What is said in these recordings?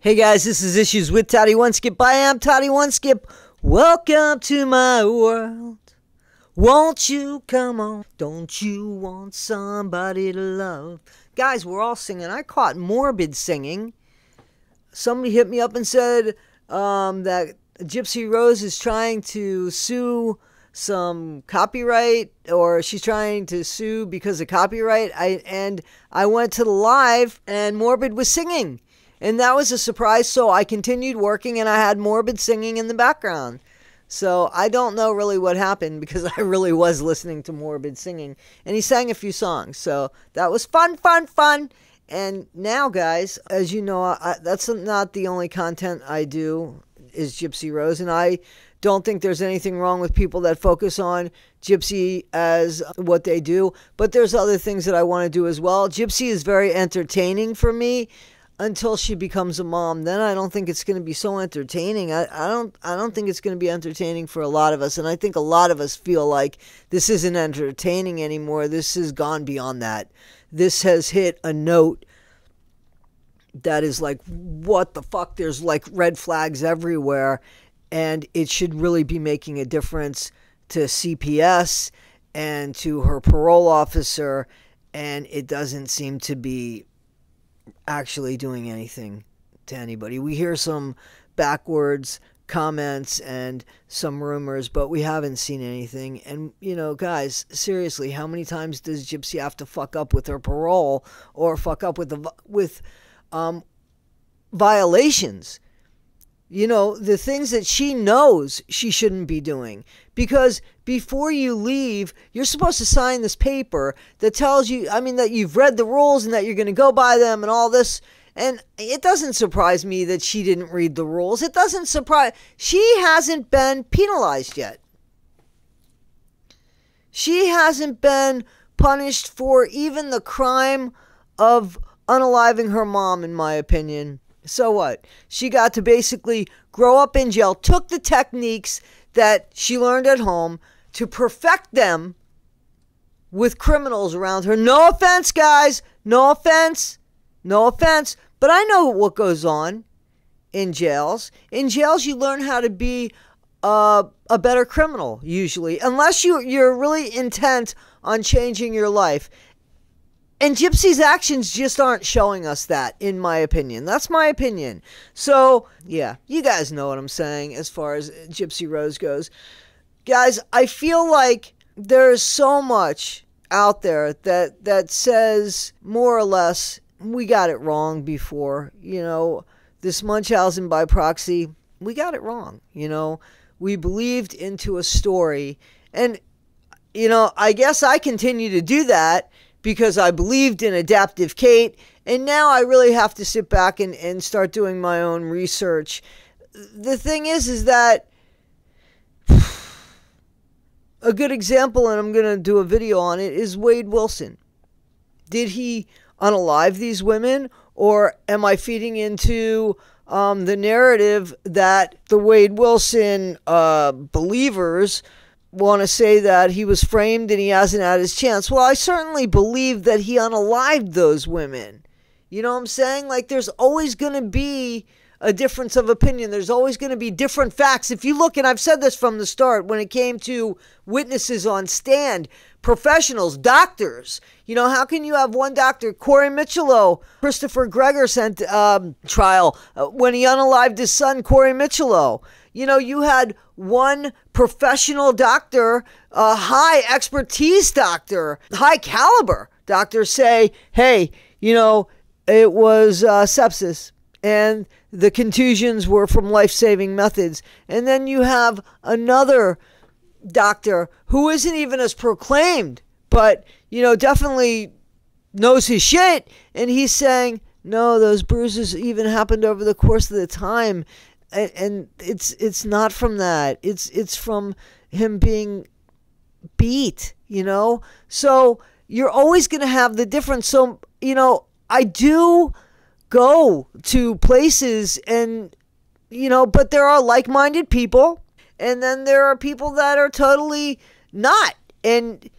Hey guys, this is Issues with Toddy One Skip. I am Toddy One Skip. Welcome to my world. Won't you come on? Don't you want somebody to love? Guys, we're all singing. I caught Morbid singing. Somebody hit me up and said that Gypsy Rose is trying to sue some copyright, or she's trying to sue because of copyright. I went to the live and Morbid was singing. And that was a surprise, so I continued working and I had Morbid singing in the background. So I don't know really what happened because I really was listening to Morbid singing. And he sang a few songs, so that was fun. And now, guys, as you know, that's not the only content I do is Gypsy Rose. And I don't think there's anything wrong with people that focus on Gypsy as what they do. But there's other things that I want to do as well. Gypsy is very entertaining for me. Until she becomes a mom, then I don't think it's going to be so entertaining. I don't think it's going to be entertaining for a lot of us, and I think a lot of us feel like this isn't entertaining anymore. This has gone beyond that. This has hit a note that is like, what the fuck? There's like red flags everywhere, and it should really be making a difference to CPS and to her parole officer, and it doesn't seem to be actually doing anything to anybody. We hear some backwards comments and some rumors, but we haven't seen anything. And, you know, guys, seriously, how many times does Gypsy have to fuck up with her parole or fuck up with violations? You know, the things that she knows she shouldn't be doing. Because before you leave, you're supposed to sign this paper that tells you, that you've read the rules and that you're going to go by them and all this. And it doesn't surprise me that she didn't read the rules. It doesn't surprise. She hasn't been penalized yet. She hasn't been punished for even the crime of unaliving her mom, in my opinion. So what? She got to basically grow up in jail, took the techniques that she learned at home to perfect them with criminals around her. No offense, guys. No offense. No offense. But I know what goes on in jails. In jails, you learn how to be a better criminal, usually. Unless you're really intent on changing your life. And Gypsy's actions just aren't showing us that, in my opinion. That's my opinion. So, yeah, you guys know what I'm saying as far as Gypsy Rose goes. Guys, I feel like there's so much out there that says, more or less, we got it wrong before. You know, this Munchausen by proxy, we got it wrong. You know, we believed into a story. And, you know, I guess I continue to do that, because I believed in Adaptive Kate, and now I really have to sit back and start doing my own research. The thing is that a good example, and I'm going to do a video on it, is Wade Wilson. Did he unalive these women, or am I feeding into the narrative that the Wade Wilson believers want to say that he was framed and he hasn't had his chance? Well, I certainly believe that he unalived those women. You know what I'm saying? Like, there's always going to be a difference of opinion. There's always going to be different facts. If you look, and I've said this from the start, when it came to witnesses on stand, professionals, doctors, you know, how can you have one doctor, Corey Michello, Christopher Gregor sent trial, when he unalived his son, Corey Michello. You know, you had one professional doctor, a high expertise doctor, high caliber doctor say, hey, you know, it was sepsis and the contusions were from life-saving methods. And then you have another doctor who isn't even as proclaimed, but, you know, definitely knows his shit. And he's saying, no, those bruises even happened over the course of the time. And it's not from that. It's from him being beat, you know? So you're always going to have the difference. So, you know, I do go to places and, you know, but there are like-minded people. And then there are people that are totally not. And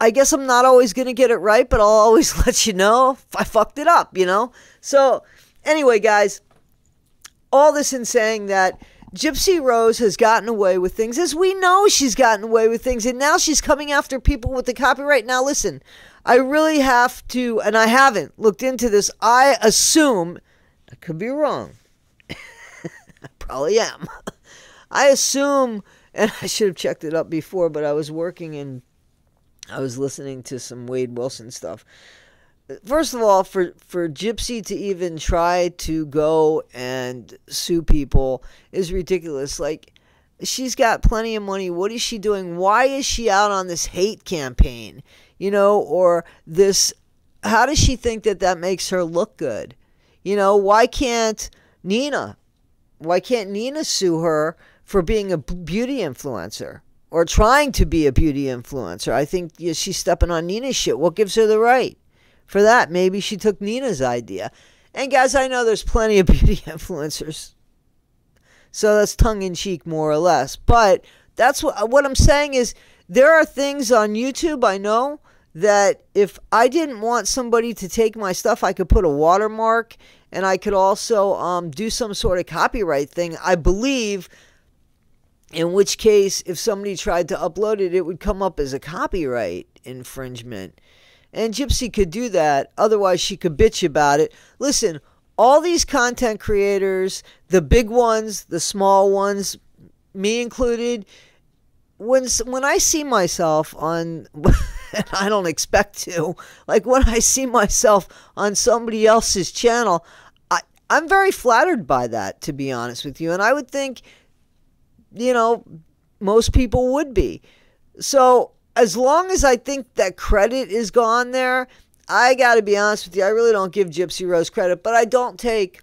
I guess I'm not always going to get it right, but I'll always let you know if I fucked it up, you know? So Anyway, guys, all this in saying that Gypsy Rose has gotten away with things, as we know she's gotten away with things, and now she's coming after people with the copyright. Now, listen, I really have to, and I haven't looked into this. I assume, I could be wrong. I probably am. I assume, and I should have checked it up before, but I was working and I was listening to some Wade Wilson stuff. First of all, for Gypsy to even try to go and sue people is ridiculous. Like, she's got plenty of money. What is she doing? Why is she out on this hate campaign? You know, or this, how does she think that that makes her look good? You know, why can't Nina sue her for being a beauty influencer or trying to be a beauty influencer? I think she's stepping on Nina's shit. What gives her the right for that? Maybe she took Nina's idea. And guys, I know there's plenty of beauty influencers, so that's tongue-in-cheek more or less. But that's what I'm saying is, there are things on YouTube, I know, that if I didn't want somebody to take my stuff, I could put a watermark, and I could also do some sort of copyright thing, I believe, in which case, if somebody tried to upload it, it would come up as a copyright infringement. And Gypsy could do that. Otherwise, she could bitch about it. Listen, all these content creators, the big ones, the small ones, me included, when I see myself on, and I don't expect to, like when I see myself on somebody else's channel, I'm very flattered by that, to be honest with you. And I would think, you know, most people would be. So as long as I think that credit is gone there, I got to be honest with you, I really don't give Gypsy Rose credit, but I don't take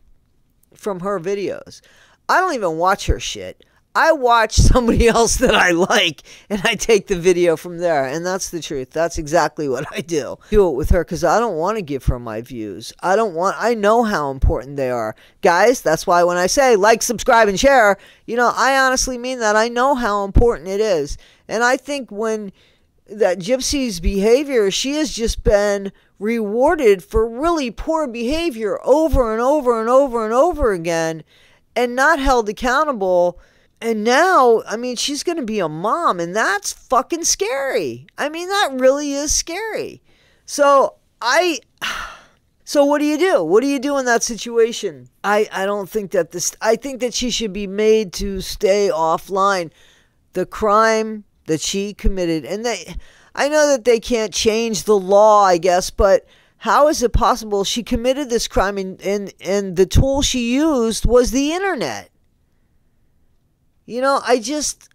from her videos. I don't even watch her shit. I watch somebody else that I like, and I take the video from there, and that's the truth. That's exactly what I do. Do it with her because I don't want to give her my views. I know how important they are. Guys, that's why when I say like, subscribe, and share, you know, I honestly mean that. I know how important it is. And I think when that Gypsy's behavior, she has just been rewarded for really poor behavior over and over and over and over again, and not held accountable. And now, I mean, she's going to be a mom, and that's fucking scary. I mean, that really is scary. So what do you do? What do you do in that situation? I don't think that I think that she should be made to stay offline. The crime that she committed, and I know that they can't change the law, I guess, but how is it possible she committed this crime and the tool she used was the internet? You know, I just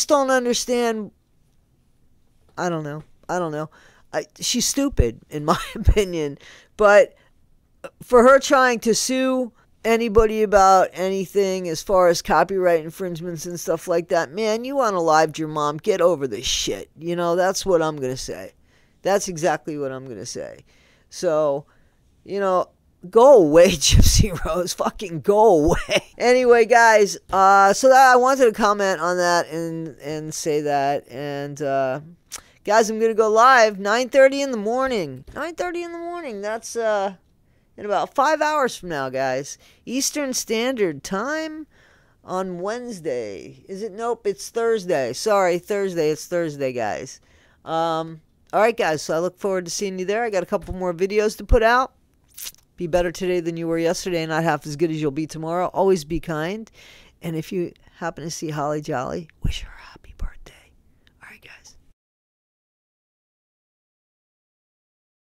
don't understand. I don't know. She's stupid, in my opinion. But for her trying to sue anybody about anything as far as copyright infringements and stuff like that, man, you unalived your mom. Get over this shit. You know, that's what I'm going to say. That's exactly what I'm going to say. So, you know, go away, Gypsy Rose. Fucking go away. Anyway, guys, so that I wanted to comment on that and say that. And, guys, I'm going to go live 9:30 in the morning. 9:30 in the morning. That's, in about 5 hours from now, guys. Eastern Standard Time on Wednesday. Is it? Nope, it's Thursday. Sorry, Thursday. It's Thursday, guys. All right, guys, so I look forward to seeing you there. I got a couple more videos to put out. Be better today than you were yesterday, and not half as good as you'll be tomorrow. Always be kind. And if you happen to see Holly Jolly, wish her a happy